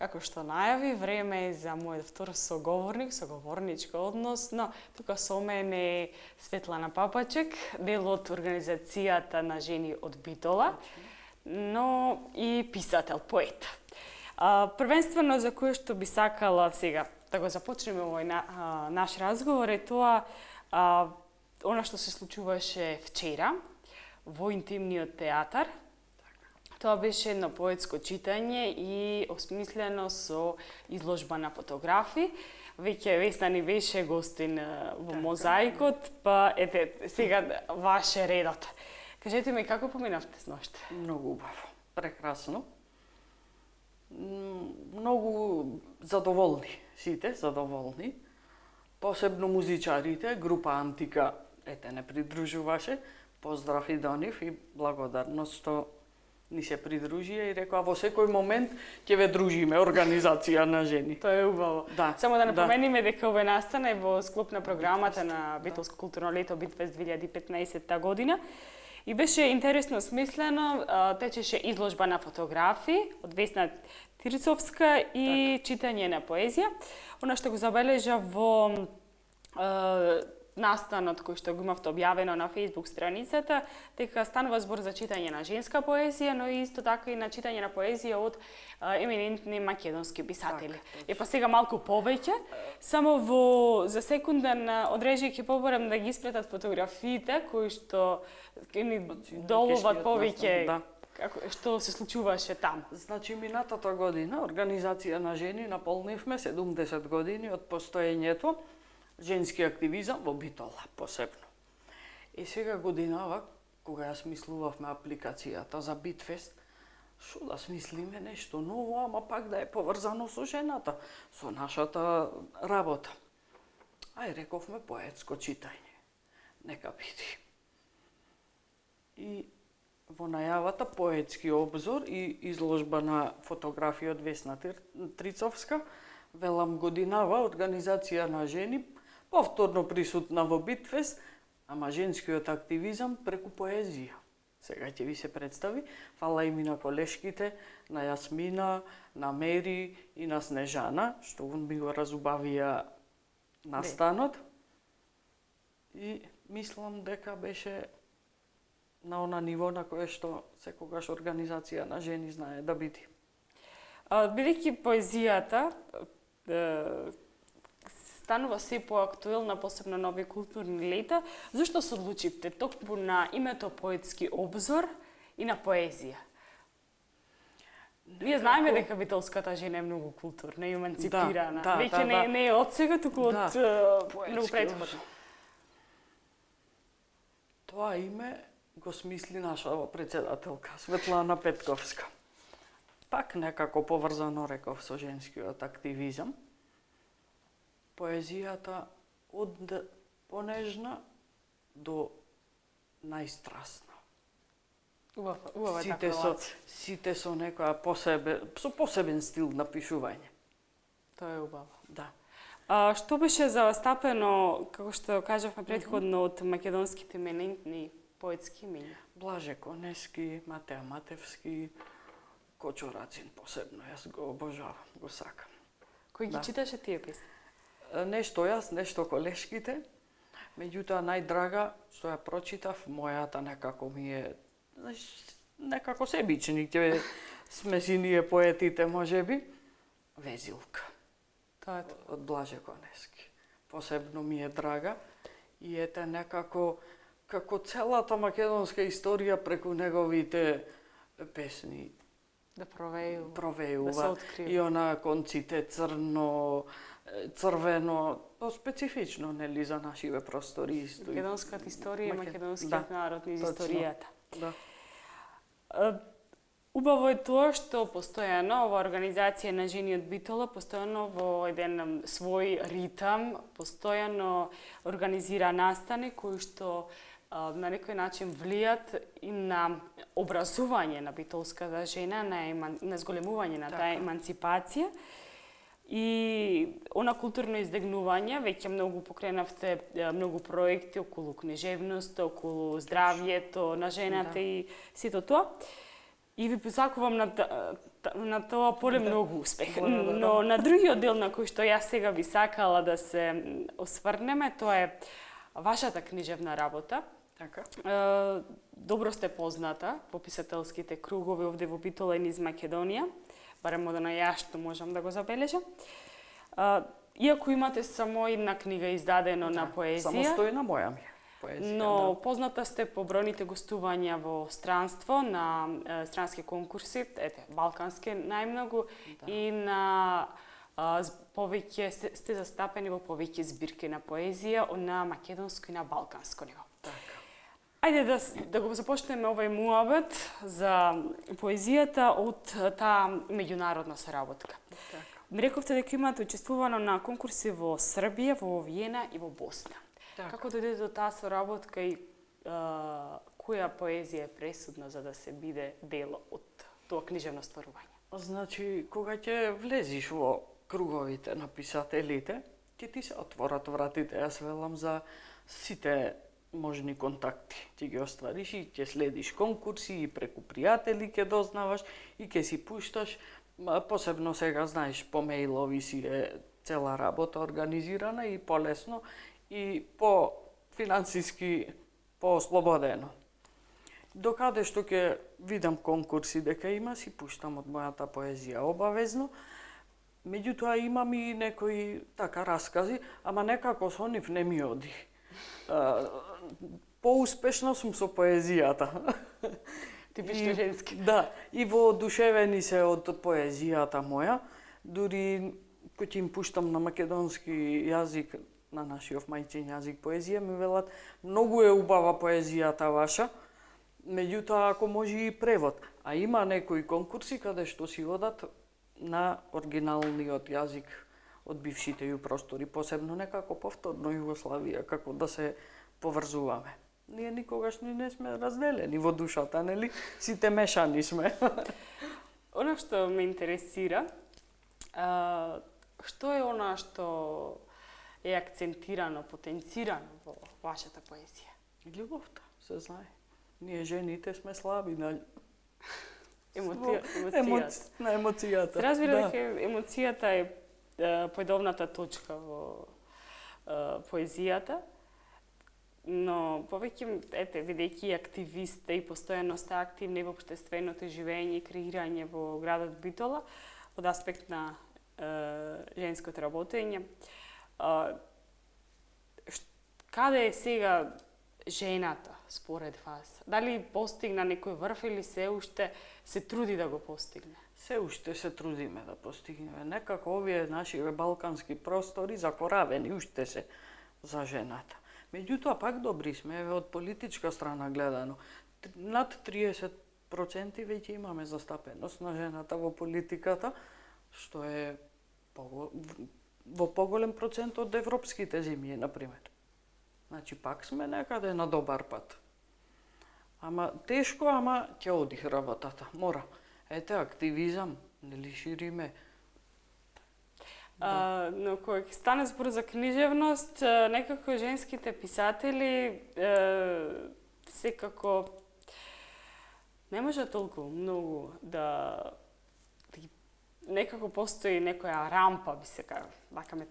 Како што најави, време е за мојот втор соговорничко односно. Тука со мене е Светлана Папачек, дел од организацијата на жени од Битола, но и писател, поет. Првенствено за кое што би сакала сега да го започнеме овој наш разговор е тоа она што се случуваше вчера во Интимниот театар. Тоа беше едно поетско читање и осмислено со изложба на фотографии. Веќе Весна ни беше гостин во Мозаикот, па ете, сега ваше редот. Кажете ми, како поминавте сноште? Многу убаво, прекрасно. Многу задоволни, сите задоволни. Посебно музичарите, група Антика, ете, не придружуваше. Поздрав и до нив и благодарност што ни се придружија и рекоа во секој момент ќе ве дружиме, организација на жени. Тоа е убаво. Да. Само да напомениме дека овој настана во склоп на програмата на Битолско културно лето Битфест 2015 година. И беше интересно смислено, течеше изложба на фотографии од Весна Тирцовска и читање на поезија. Она што го забележа во настанот кој што го имавте објавено на Facebook страницата, дека станува збор за читање на женска поезија, но и исто така и на читање на поезија од еминентни македонски писатели. Па сега малку повеќе, само за секунден одрежај ќе побарам да ги испратат фотографиите кои што ни доловат повеќе што се случуваше там. Значи, минатата година организација на жени наполнивме 70 години од постоењето женски активизам во Битола, посебно. И сега годинава, кога ја смислувавме апликацијата за Битфест, шо да смислиме нешто ново, ама пак да е поврзано со жената, со нашата работа. Ај, рековме поетско читање. Нека биде. И во најавата поетски обзор и изложба на фотографија од Весна Трицовска, велам годинава организација на жени повторно присутна во Битфест, ама женскиот активизам преку поезија. Сега ќе ви се представи. Фала им и на колешките, на Јасмина, на Мери и на Снежана, што ми го разубавија настанот. И мислам дека беше на она ниво на кое што секогаш организација на жени знае да биде. Бидејќи поезијата станува се поактуелна, посебно на овие културни лета, зашто се одлучивте токму на името поетски обзор и на поезија? Ние знаеме дека битолската жена е многу културна и еманципирана. Веќе не е од сега, туку од многу претходно. Тоа име го смисли наша председателка, Светлана Петковска. Пак некако поврзано, реков, со женскиот активизам. Поезијата од понежна до најстрасна. Убава сите со некоја посебен стил на пишување. Тоа е убаво. Да. Што беше завстапено, како што кажавме претходно, од македонските именентни поетски имиња? Блаже Конески, Матеа Матевски, Кочо Рацин посебно, јас го обожавам, го сакам. Кој ги читаше тие песни? Нешто јас, нешто колешките, меѓутоа најдрага што ја прочитав, мојата некако ми е, некако себични, ќе сме си ние поетите можеби, Везилка. Тоа од Блаже Конески. Посебно ми е драга и ете некако како целата македонска историја преку неговите песни да провејува, да се открива. И она конците црно, црвено, то специфично, нели, за нашиве простори. Македонската историја и македонскиот народ низ историјата. Да. Убаво е тоа што постојано ова организација на жени од Битола постојано во еден свој ритам, постојано организира настани кои што на некој начин влијат и на образување на битолската жена, на зголемување на таа еманципација и она културно издигнување. Веќе многу покренавте многу проекти околу книжевност, околу здравјето на жената и сето тоа. И ви посакувам на тоа поле многу успех. Благодарам. Но на другиот дел на кој што јас сега би сакала да се осврнеме, тоа е вашата книжевна работа. Така. Добро сте позната по писателските кругови овде во Битола и низ Македонија, барем од ја што можам да го забележам. Иако имате само една книга издадено на поезија, Самостојна моја ми е поезија. но позната сте по бројните гостувања во странство, на странски конкурси, балкански најмногу, и на повеќе сте застапени во повеќе збирки на поезија на македонско и на балканско ниво. Така. Ајде да го започнеме овој муабет за поезијата од таа меѓународна соработка. Така. Ми рековте дека имате учествувано на конкурси во Србија, во Виена и во Босна. Така. Како дојде до таа соработка и која поезија е пресудна за да се биде дел од тоа книжевно стварување? Значи, кога ќе влезиш во круговите на писателите, ќе ти се отворат вратите. Јас велам за сите можни контакти. Ти ги оствариш и ќе следиш конкурси и преку пријатели ќе дознаваш и ќе си пушташ. Посебно сега, знаеш, по мејлови си е цела работа организирана и полесно и по финансиски поослободено. Докаде што ќе видам конкурси дека има, си пуштам од мојата поезија обавезно. Меѓутоа имам и некои така раскази, ама некако со нив не ми оди. Поуспешна сум со поезијата. Типично женски. Да, и воодушевени се од поезијата моја. Дури кој ќе им пуштам на македонски јазик, на нашиот мајчин јазик поезија, ми велат многу е убава поезијата ваша. Меѓутоа, ако може и превод. А има некои конкурси каде што си одат на оригиналниот јазик од бившите ју простори, посебно некако повторно Југославија, како да се поврзуваме. Ние никогаш ни не сме разделени во душата, нели? Сите мешани сме. Она што ме интересира, што е она што е акцентирано, потенцирано во вашата поезија? Љубовта, се знае. Ние жените сме слаби на Емоцијата. на емоцијата. Се разбира дека емоцијата е поедовната точка во поезијата, но повеќе, бидејќи активист и постојано сте активни во општественото живење и креирање во градот Битола, од аспект на женското работење, каде е сега жената според вас? Дали постигна некој врв или се уште се труди да го постигне? Се уште се трудиме да постигнеме. Некако овие наши балкански простори закоравени уште се за жената. Меѓутоа, пак добри сме, од политичка страна гледано. Над 30% веќе имаме застапеност на жената во политиката, што е во поголем процент од европските земји, например. Значи, пак сме некаде на добар пат. Ама тешко, ама ќе оди работата. Мора. Ете, активизам, нели шириме. Но кога стане збор за книжевност, некако женските писатели секако не може толку многу да некако постои некоја рампа, би се така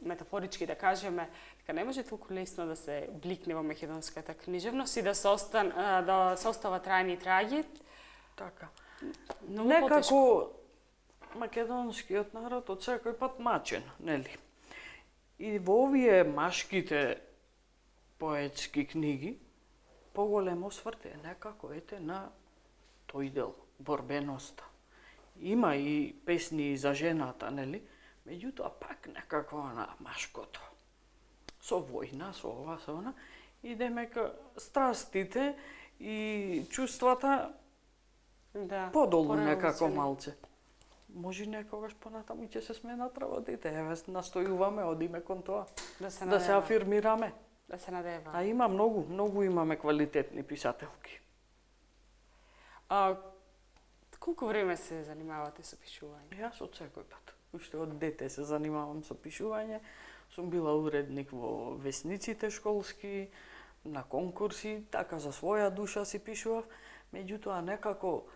метафорички да кажеме, дека не може толку лесно да се бликне во македонската книжевност и да се остава трајни траги. Така. Многу Некако македонскиот народ од секој пат мачен, нели? И во овие машките поетски книги поголем осврт е некако на тој дел, борбеноста. Има и песни за жената, нели? Меѓутоа пак некако на машкото. Со војна, со ова, со она, идеме ка страстите и чувствата подолу некако малце. Може некогаш понатаму ќе се сменат работите. Еве настојуваме, одиме кон тоа. Да се афирмираме. Да се надева. А има многу имаме квалитетни писателки. Колку време се занимавате со пишување? Јас од секој пат. Уште од дете се занимавам со пишување. Сум била уредник во весниците школски, на конкурси, така за своја душа си пишував. Меѓутоа некако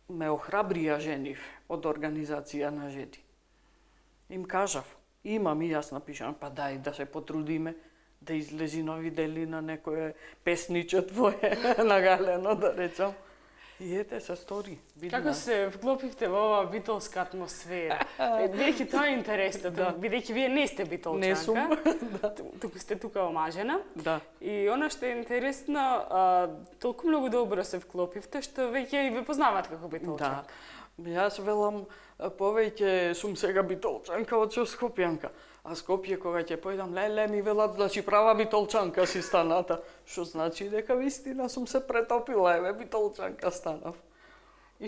ме охрабрија женив од организација на жени. Им кажав, имам и јас напишам, па дај да се потрудиме, да излези нови дели на некое песниче твое нагалено, да речам. И ете се стори. Како се вклопивте во оваа битолска атмосфера? Бидејќи тоа е интересно, бидејќи вие не сте битолчанка. Не сум. Туку сте тука омажена. Да. И она што е интересно, толку многу добро се вклопивте, што веќе и ве познаваат како битолчанка. Да. Јас велам, повеќе сум сега битолчанка од Скопјанка. А Скопје кога ќе појдам, леле ми велат, значи права битолчанка си станата. Што значи дека вистина сум се претопила, еве битолчанка станав. И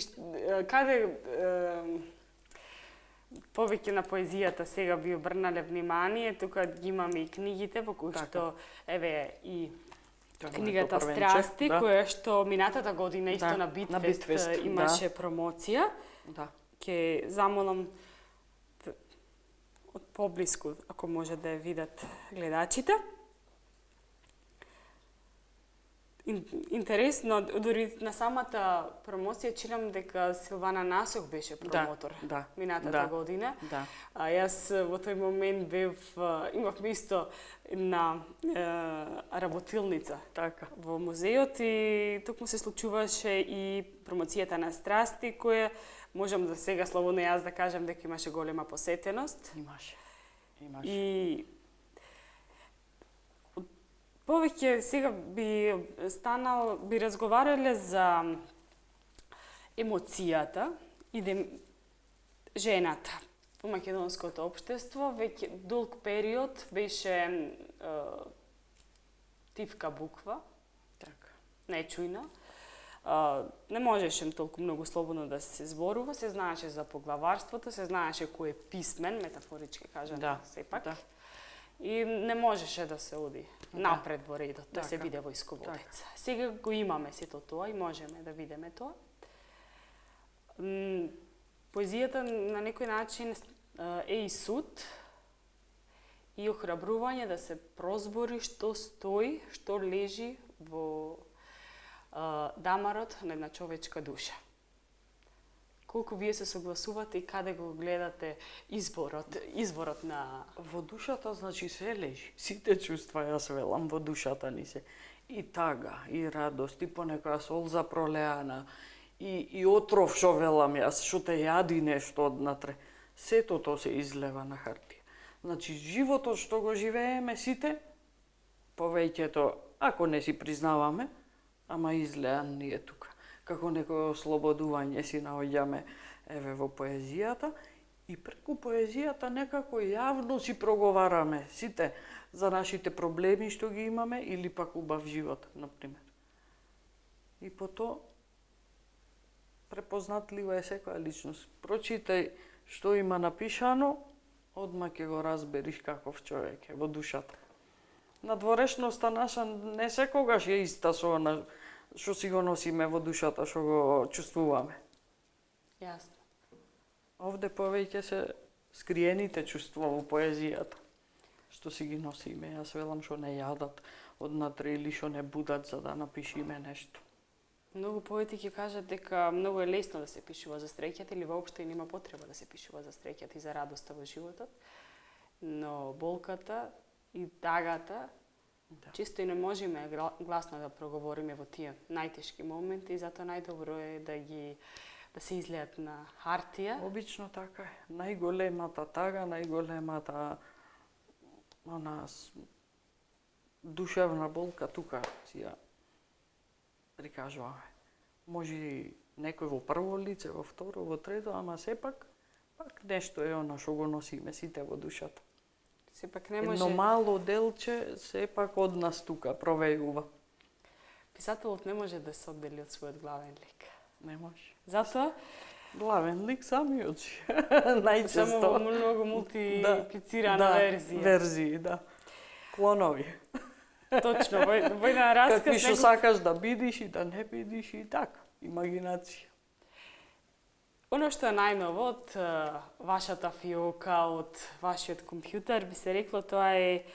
каде повеќе на поезијата сега би обрнале внимание, тука ги имаме и книгите во кои што еве и книгата Страсти, која што минатата година исто на Битфест имаше промоција. Да. Ке замолам од поблиску, ако може да ја видат гледачите. Интересно, дори на самата промоција читам дека Силвана Насок беше промотор минатата година. Да. А јас во тој момент имавме исто на работилница во музеот и токму се случуваше и промоцијата на Страсти, која можам да сега слободно јас да кажам дека имаше голема посетеност. Имаше. И повеќе сега би разговарале за емоцијата и жената во македонското општество. Веќе долг период беше тивка буква, нечујна. Не можеше толку многу слободно да се зборува, се знаеше за поглаварството, се знаеше кој е писмен, метафорички кажам, сепак. И не можеше да се оди напред во редот, да се биде војсководец. Сега го имаме сето тоа и можеме да видиме тоа. Поезијата на некој начин е и суд и охрабрување да се прозбори што стои, што лежи во дамарот на една човечка душа. Колку вие се согласувате и каде го гледате изворот на... Во душата, значи, се лежи. Сите чувства, јас велам, во душата ни се. И тага, и радост, и понекоја солза пролеана, и отров, што велам јас, што те јади нешто однатре. Сето то се излева на хартија. Значи, животот што го живееме сите, повеќето, ако не си признаваме, ама излеан ние тука. Како некој ослободување си наоѓаме еве во поезијата и преку поезијата некако јавно си проговараме сите за нашите проблеми што ги имаме или пак убав живот, например. И потоа препознатлива е секоја личност. Прочитај што има напишано, одма ќе го разбериш каков човек е во душата. Надворешноста наша не секогаш е иста со она што си го носиме во душата, што го чувствуваме. Јасно. Овде повеќе се скриените чувства во поезијата, што си ги носиме. Јас велам што не јадат однатре или што не будат за да напишиме нешто. Многу поети ќе кажат дека многу е лесно да се пишува за среќата или воопшто и нема потреба да се пишува за среќата и за радоста во животот. Но болката и тагата чисто и не можеме гласно да проговориме во тие најтешки моменти и затоа најдобро е да се излеат на хартија. Обично така е. Најголемата тага, најголемата душевна болка тука си ја прикажуваме. Може некој во прво лице, во второ, во трето, ама сепак нешто е она што го носиме сите во душата. Сепак не може... Едно мало делче сепак од нас тука провејува. Писателот не може да се оддели од својот главен лик. Не може. Затоа главен лик самиот си. Најчесто. Само многу мултиплицирана верзија. Верзии, да. Клонови. Точно, во една расказ... Какви што сакаш да бидиш и да не бидиш и така. Имагинација. Оно што е најново од вашата фиока, од вашиот компјутер, би се рекло, тоа е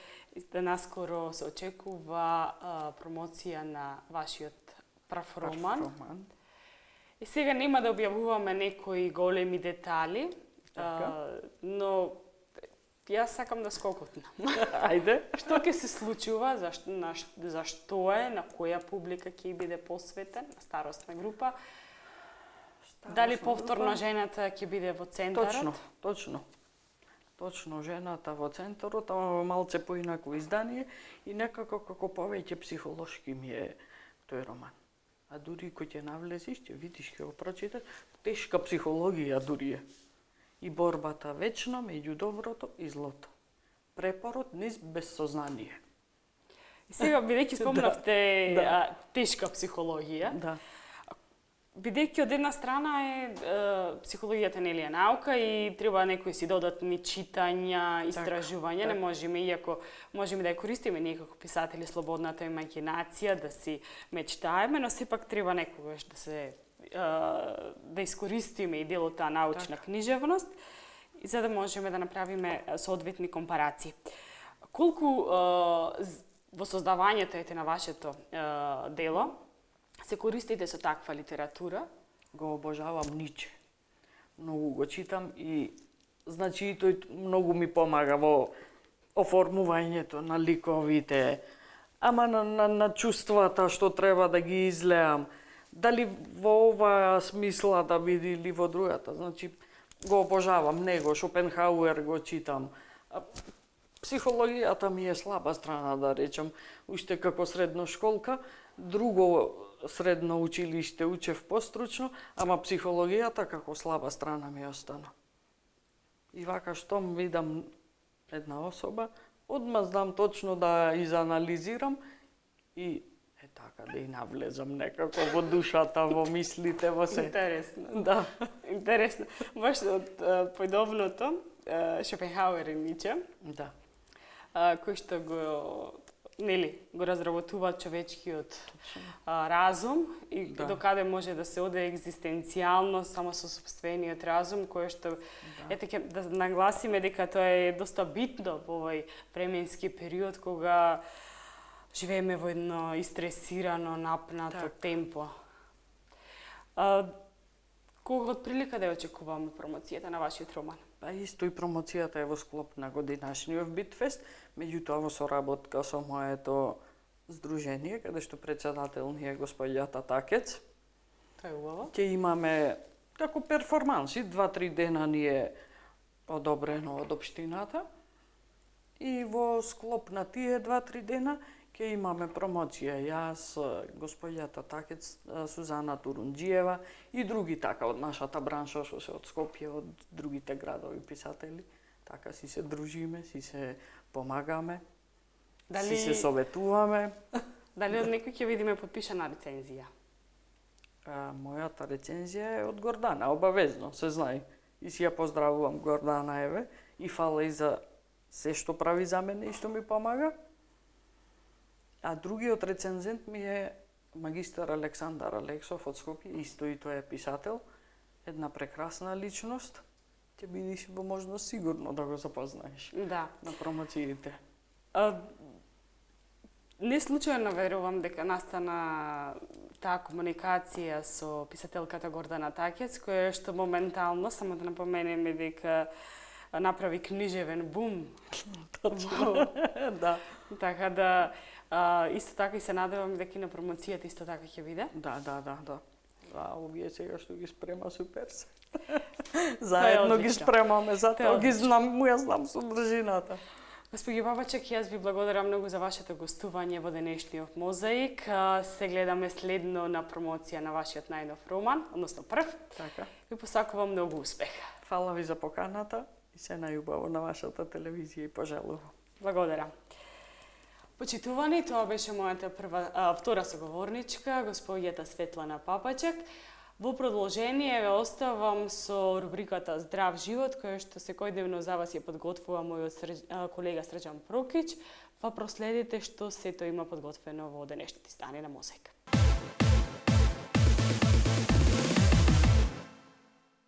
да наскоро се очекува промоција на вашиот прв роман. И сега нема да објавуваме некои големи детали, но јас сакам да скокотнам. Ајде. Што ќе се случува, зашто е, на која публика ќе биде посветен, на старосна група? Дали повторно жената ќе биде во центарот? Точно жената во центарот, ама во малце поинако издание и некако како повеќе психолошки ми е тој роман. А дури кој ќе навлезиш, ќе видиш, ќе го прочиташ, тешка психологија дури е. И борбата вечна меѓу доброто и злото. Препорот низ безсознание. И сега, бидејќи спомнавте тешка психологија, бидејќи од една страна е психологијата нели е наука и треба некои си додатни читања, истражувања, не можеме, иако можеме да ја користиме ние како писатели слободната имаѓинација, да си мечтаеме, но сепак треба некогаш да искористиме и дел од таа научна книжевност, за да можеме да направиме соодветни компарации. Колку во создавањето на вашето дело се користите со таква литература? Го обожавам Ниче. Многу го читам и значи и тој многу ми помага во оформувањето на ликовите, ама на чувствата што треба да ги излеам. Дали во оваа смисла да биде или во другата. Значи, го обожавам него, Шопенхауер го читам. Психологијата ми е слаба страна, да речам, уште како средношколка. Друго средно училиште учев постручно, ама психологијата како слаба страна ми остана. И вака штом видам една особа, одма знам точно да изанализирам и така да и навлезам некако во душата, во мислите, во се. Интересно. Да. Интересно. Баш од појдовното, Шопенхауер и Ниче, кој што го разработува човечкиот разум и докаде може да се оде екзистенцијално само со сопствениот разум, кој што да нагласиме дека тоа е доста битно во овој временски период кога живееме во едно истресирано, напнато темпо. Кога отприлика да ја очекуваме промоцијата на вашиот роман? Па исто и промоцијата е во склоп на годинашниот Битфест, меѓутоа во соработка со моето здружение, каде што председател ни е господјата Такец. Тоа е убаво. Ќе имаме како перформанси, 2-3 дена ни е одобрено од општината и во склоп на тие 2-3 дена ќе имаме промоција. Јас, господјата Такец, Сузана Турунџиева и други така од нашата бранша, што се од Скопје, од другите градови писатели. Така си се дружиме, си се помагаме, си се советуваме. Дали од некој ќе видиме подпишана рецензија? Мојата рецензија е од Гордана, обавезно, се знае. И си ја поздравувам Гордана, еве, и фала и за се што прави за мене и што ми помага. А другиот рецензент ми е магистар Александар Алексов од Скопје, исто и тој е писател, една прекрасна личност. Ќе бидеш во можност сигурно да го запознаеш на промоциите. Не случајно верувам дека настана таа комуникација со писателката Гордана Такец, која што моментално, само да напоменеме дека направи книжевен бум. Точно. Да. Така да исто така и се надевам дека и на промоцијата исто така ќе биде. Да. Овие сега што ги спрема супер се. Заедно ги спремаме, затоа ги знам, ја знам содржината. Господи Бабачек, јас ви благодарам многу за вашето гостување во денешниот Мозаик. Се гледаме следно на промоција на вашиот најнов роман, односно прв. Така. Ви посакувам многу успех. Фала ви за поканата и се најубаво на вашата телевизија и пожелувам. Благодарам. Почитувани, тоа беше мојата втора соговорничка, господјата Светлана Папачек. Во продолжение ве оставам со рубриката Здрав живот, која што секојдневно за вас ја подготвува мојот колега Срđan Прокич. Па проследите што сето има подготвено во денешните издание на Мозаик.